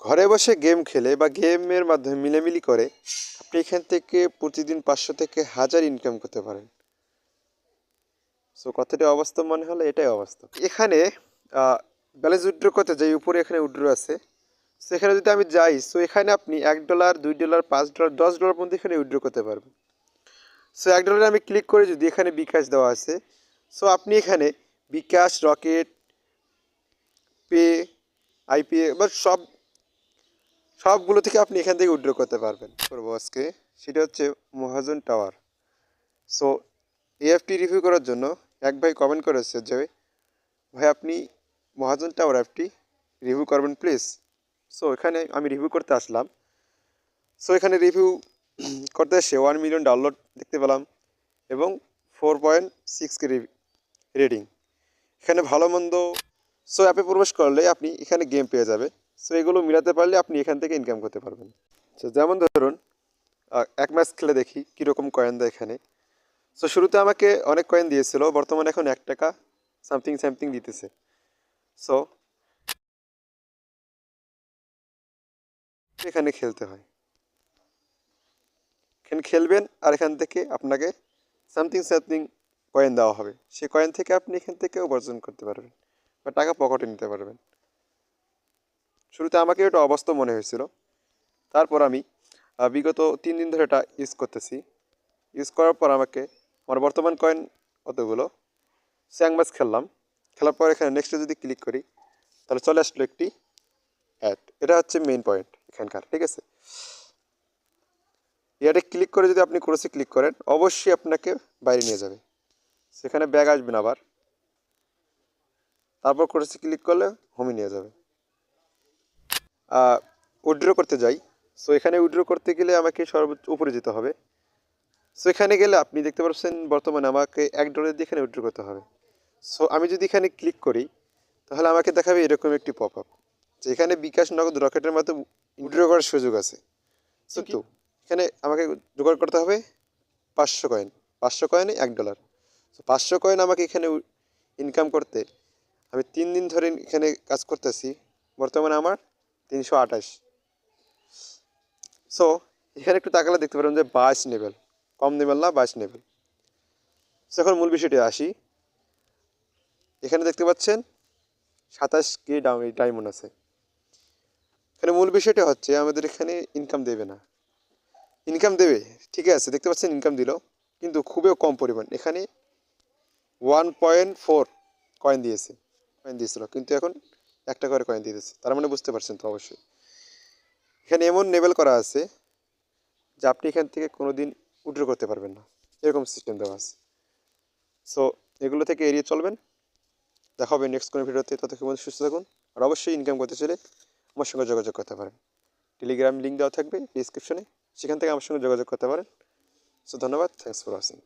ঘরে বসে গেম খেলে বা গেমের মাধ্যমে মিলেমিলি করে আপনি এখান থেকে প্রতিদিন 500 থেকে 1000 ইনকাম করতে পারেন। সো কথাটি অবাস্তব মনে হলো, এটাই অবাস্তব। এখানে ব্যালেন্স উইথড্র করতে যাই, উপরে এখানে উইথড্র আছে। সো এখানে যদি আমি যাই, সো এখানে আপনি $1, $2, $5, $10 পর্যন্ত এখানে উইথড্র করতে পারবেন। সো $1 আমি ক্লিক করে যদি এখানে বিকাশ দেওয়া আছে, সো আপনি এখানে বিকাশ, রকেট, পে, আইপিএ বা সবগুলো থেকে আপনি এখান থেকে উইথড্র করতে পারবেন। করবো আজকে সেটা হচ্ছে মহাজন টাওয়ার। সো এএফটি রিভিউ করার জন্য এক ভাই কমেন্ট করেছে যে ভাই আপনি মহাজন টাওয়ার অ্যাপটি রিভিউ করবেন প্লিজ। সো এখানে আমি রিভিউ করতে আসলাম। সো এখানে রিভিউ করতে এসে 1 মিলিয়ন ডাউনলোড দেখতে পেলাম এবং 4.6K রেটিং। এখানে ভালো মন্দ, সো অ্যাপে প্রবেশ করলে আপনি এখানে গেম পেয়ে যাবে। সো এগুলো মিলাতে পারলে আপনি এখান থেকে ইনকাম করতে পারবেন। সো যেমন ধরুন এক ম্যাচ খেলে দেখি কীরকম কয়েন দেয় এখানে। সো শুরুতে আমাকে অনেক কয়েন দিয়েছিল, বর্তমানে এখন 1 টাকা সামথিং সামথিং দিতেছে। সো এখানে খেলতে হয়, এখানে খেলবেন আর এখান থেকে আপনাকে সামথিং সামথিং কয়েন দেওয়া হবে। সেই কয়েন থেকে আপনি এখান থেকে উপার্জন করতে পারবেন বা টাকা পকেটে নিতে পারবেন। শুরুতে আমাকে এটা অবাস্তব মনে হয়েছিল, তারপর আমি বিগত 3 দিন ধরে এটা ইউজ করতেছি। ইউজ করার পর আমার বর্তমান কয়েন কতগুলো, স্যাং ম্যাচ খেললাম, খেলার পর এখানে নেক্সটে যদি ক্লিক করি তাহলে চলে আসলো একটি অ্যাড। এটা হচ্ছে মেইন পয়েন্ট এখানকার, ঠিক আছে। ইয়াতে ক্লিক করে যদি আপনি ক্রসে ক্লিক করেন অবশ্যই আপনাকে বাইরে নিয়ে যাবে, সেখানে ব্যাগ আসবেন আবার, তারপর ক্রসে ক্লিক করলে হোমে নিয়ে যাবে। উইথড্র করতে যাই, সো এখানে উইথড্র করতে গেলে আমাকে সর্বোচ্চ উপরে যেতে হবে। সো এখানে গেলে আপনি দেখতে পাচ্ছেন বর্তমানে আমাকে $1 দিয়ে এখানে উইথড্র করতে হবে। সো আমি যদি এখানে ক্লিক করি তাহলে আমাকে দেখাবে এরকম একটি পপ আপ যে এখানে বিকাশ, নগদ, রকেটের মাধ্যমে উইথড্র করার সুযোগ আছে। কিন্তু এখানে আমাকে জোগাড় করতে হবে 500 কয়েন। 500 কয়েনে $1। সো 500 কয়েন আমাকে এখানে ইনকাম করতে আমি 3 দিন ধরে এখানে কাজ করতেছি, বর্তমানে আমার 328। সো এখানে একটু তাকালে দেখতে পারেন যে 22 লেভেল, কম লেভেল না, 22 লেভেল। সো এখন মূল বিষয়টি আসি। এখানে দেখতে পাচ্ছেন 27K ডায়মন্ড আছে। এখানে মূল বিষয়টা হচ্ছে আমাদের এখানে ইনকাম দেবে না, ইনকাম দেবে ঠিক আছে, দেখতে পাচ্ছেন ইনকাম দিল, কিন্তু খুবই কম পরিমাণ। এখানে 1.4 কয়েন দিয়েছিল, কিন্তু এখন 1 টাকা করে কয়েন দিয়ে দিচ্ছে। তার মানে বুঝতে পারছেন তো অবশ্যই। এখানে এমন লেভেল করা আছে যে আপনি এখান থেকে কোনো দিন উইথড্র করতে পারবেন না, এরকম সিস্টেম দেওয়া আছে। সো এগুলো থেকে এড়িয়ে চলবেন। দেখা হবে নেক্সট কোনো ভিডিওতে, ততক্ষণ সুস্থ থাকুন। আর অবশ্যই ইনকাম করতে চাইলে আমার সঙ্গে যোগাযোগ করতে পারেন। টেলিগ্রাম লিঙ্ক দেওয়া থাকবে ডিসক্রিপশনে, সেখান থেকে আমার সঙ্গে যোগাযোগ করতে পারেন। সো ধন্যবাদ, থ্যাংকস ফর ওয়াচিং।